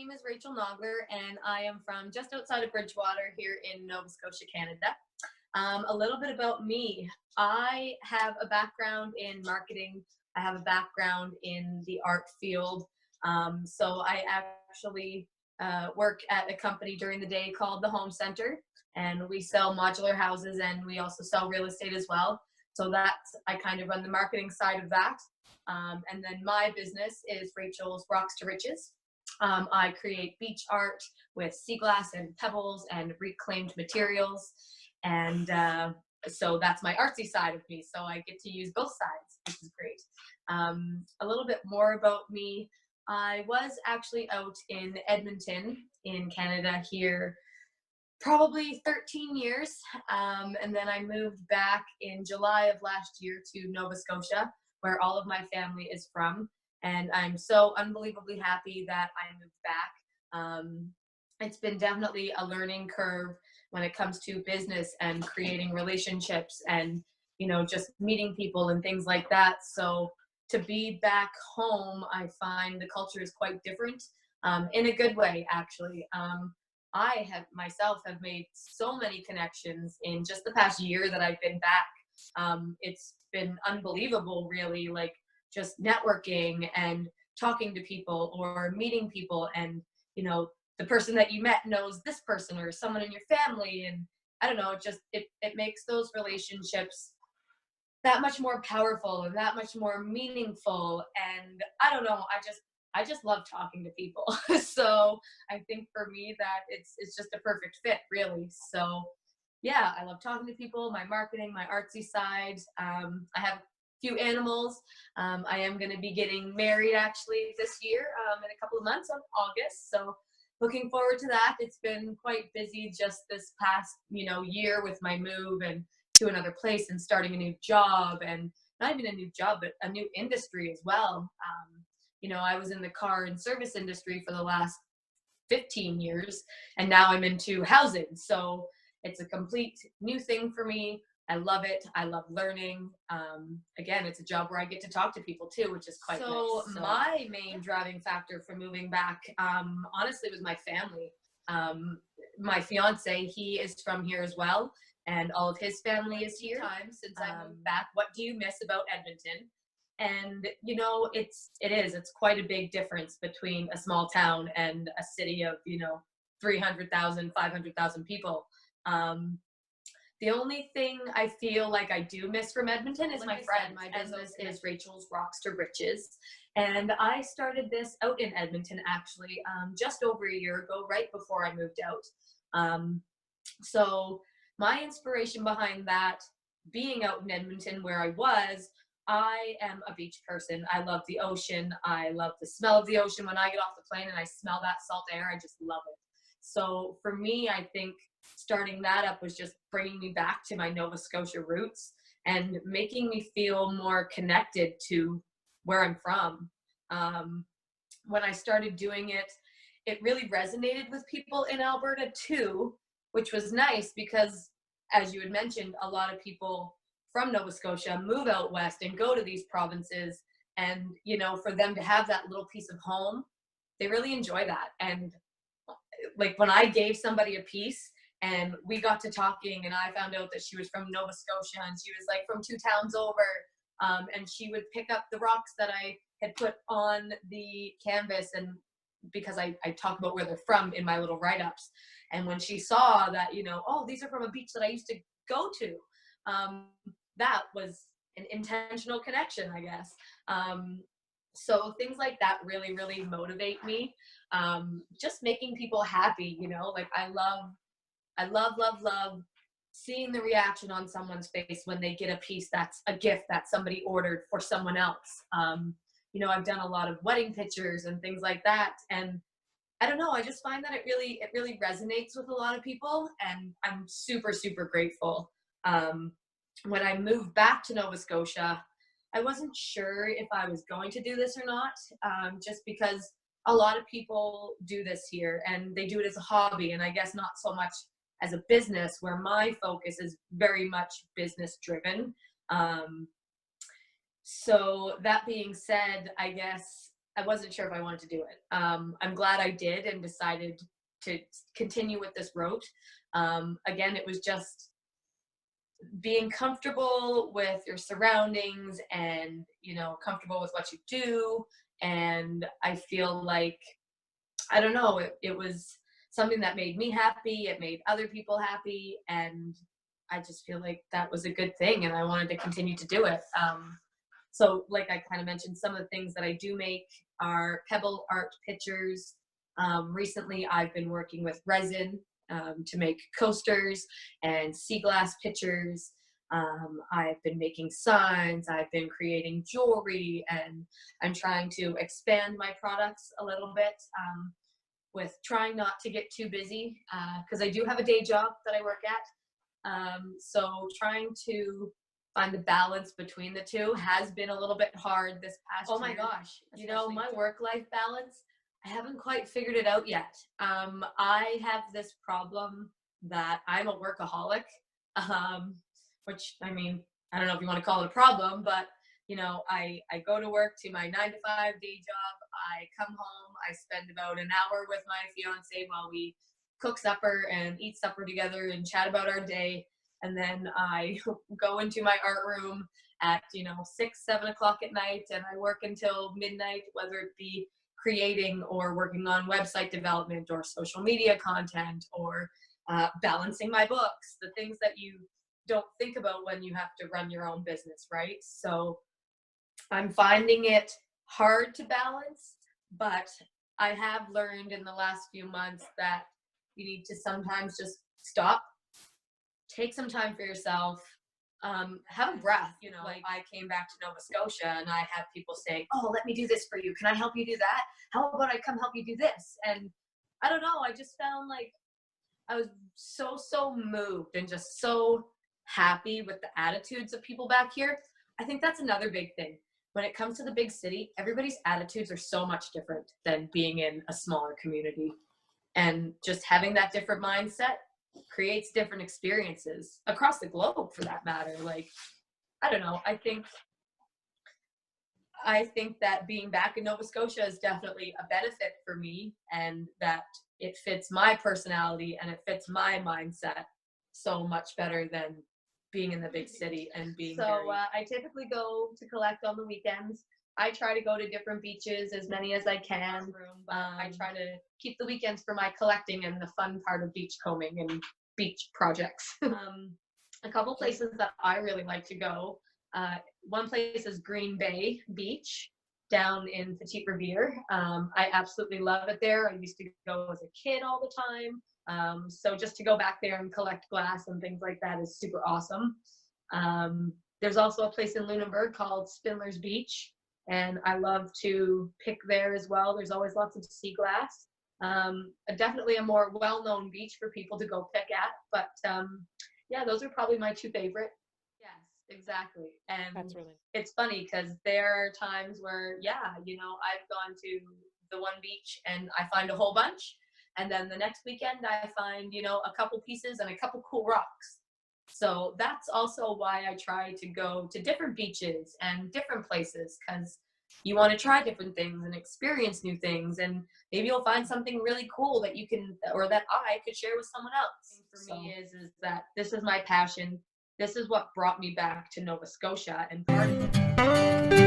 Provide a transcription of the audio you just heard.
name is Rachel Naugler, and I am from just outside of Bridgewater here in Nova Scotia, Canada. A little bit about me. I have a background in marketing. I have a background in the art field. So I actually work at a company during the day called the Home Center, and we sell modular houses, and we also sell real estate as well. So that's, I kind of run the marketing side of that. And then my business is Rachel's Rocks to Riches. I create beach art with sea glass and pebbles and reclaimed materials. And so that's my artsy side of me. So I get to use both sides, which is great. A little bit more about me. I was actually out in Edmonton in Canada here probably 13 years. And then I moved back in July of last year to Nova Scotia, where all of my family is from. And I'm so unbelievably happy that I moved back. It's been definitely a learning curve when it comes to business and creating relationships and, you know, just meeting people and things like that. So to be back home, I find the culture is quite different, in a good way, actually. I have myself have made so many connections in just the past year that I've been back. It's been unbelievable, really, like just networking and talking to people or meeting people, and you know, the person that you met knows this person or someone in your family, and I don't know, it makes those relationships that much more powerful and that much more meaningful. And I don't know, I just love talking to people. So I think for me that it's just a perfect fit, really. So yeah, I love talking to people, my marketing, my artsy side. I have a few animals. I am going to be getting married actually this year, in a couple of months on August. So looking forward to that. It's been quite busy just this past, year with my move and to another place and starting a new job, and not even a new job, but a new industry as well. I was in the car and service industry for the last 15 years, and now I'm into housing. So it's a complete new thing for me. I love it. I love learning. Again, it's a job where I get to talk to people too, which is quite nice. So my main driving factor for moving back, honestly, was my family. My fiance, he is from here as well, and all of his family is here. Since I moved back, what do you miss about Edmonton? And it's quite a big difference between a small town and a city of 300,000, 500,000 people. The only thing I feel like I do miss from Edmonton is my friends. My business is Rachel's Rocks to Riches, and I started this out in Edmonton actually, just over a year ago, right before I moved out. So my inspiration behind that, being out in Edmonton where I am a beach person. I love the ocean. I love the smell of the ocean. When I get off the plane and I smell that salt air, I just love it. So for me, I think starting that up was just bringing me back to my Nova Scotia roots and making me feel more connected to where I'm from. When I started doing it, it really resonated with people in Alberta too, which was nice because, as you had mentioned, a lot of people from Nova Scotia move out west and go to these provinces, and for them to have that little piece of home, they really enjoy that. And like when I gave somebody a piece and we got to talking, and I found out that she was from Nova Scotia and she was like from 2 towns over, and she would pick up the rocks that I had put on the canvas, and because I talk about where they're from in my little write-ups, and when she saw that, oh, these are from a beach that I used to go to, that was an intentional connection, I guess. So things like that really, really motivate me. Just making people happy, like I love seeing the reaction on someone's face when they get a piece that's a gift that somebody ordered for someone else. I've done a lot of wedding pictures and things like that, and I don't know, I just find that it really resonates with a lot of people, and I'm super, super grateful. When I moved back to Nova Scotia, I wasn't sure if I was going to do this or not, just because a lot of people do this here and they do it as a hobby, and I guess not so much as a business, where my focus is very much business driven. So that being said, I guess I wasn't sure if I wanted to do it. I'm glad I did and decided to continue with this route. Again, it was just being comfortable with your surroundings and, you know, comfortable with what you do. And I feel like, I don't know, it was something that made me happy. It made other people happy. And I just feel like that was a good thing. And I wanted to continue to do it. So like I kind of mentioned, some of the things that I do make are pebble art pictures. Recently, I've been working with resin to make coasters and sea glass pictures. I've been making signs, I've been creating jewelry, and I'm trying to expand my products a little bit with trying not to get too busy because I do have a day job that I work at. So trying to find the balance between the two has been a little bit hard this past year. Oh my gosh, you know, my work-life balance, I haven't quite figured it out yet. I have this problem that I'm a workaholic, which, I mean, I don't know if you want to call it a problem, but, you know, I go to work to my 9-to-5 day job. I come home, I spend about an hour with my fiance while we cook supper and eat supper together and chat about our day. And then I go into my art room at, you know, 6-7 o'clock at night, and I work until midnight, whether it be creating or working on website development or social media content or balancing my books, the things that you don't think about when you have to run your own business, right? So I'm finding it hard to balance, but I have learned in the last few months that you need to sometimes just stop, take some time for yourself, have a breath. You know, like I came back to Nova Scotia and I have people saying, oh, let me do this for you. Can I help you do that? How about I come help you do this? And I don't know, I just found like I was so moved and just so happy with the attitudes of people back here. I think that's another big thing. When it comes to the big city, everybody's attitudes are so much different than being in a smaller community. And just having that different mindset creates different experiences across the globe, for that matter. Like, I don't know, I think that being back in Nova Scotia is definitely a benefit for me, and that it fits my personality and it fits my mindset so much better than being in the big city and being I typically go to collect on the weekends. I try to go to different beaches, as many as I can. I try to keep the weekends for my collecting and the fun part of beach combing and beach projects. A couple places that I really like to go. One place is Green Bay Beach down in Petite Riviere. I absolutely love it there. I used to go as a kid all the time. So just to go back there and collect glass and things like that is super awesome. There's also a place in Lunenburg called Spindler's Beach, and I love to pick there as well. There's always lots of sea glass. Definitely a more well-known beach for people to go pick at, but yeah, those are probably my two favorite. Yes, exactly. And That's really it's funny because there are times where, yeah, you know, I've gone to the one beach and I find a whole bunch. And then the next weekend I find, you know, a couple pieces and a couple cool rocks. So that's also why I try to go to different beaches and different places, because you want to try different things and experience new things, and maybe you'll find something really cool that you can, or that I could share with someone else. For me is that this is my passion. This is what brought me back to Nova Scotia, and part of it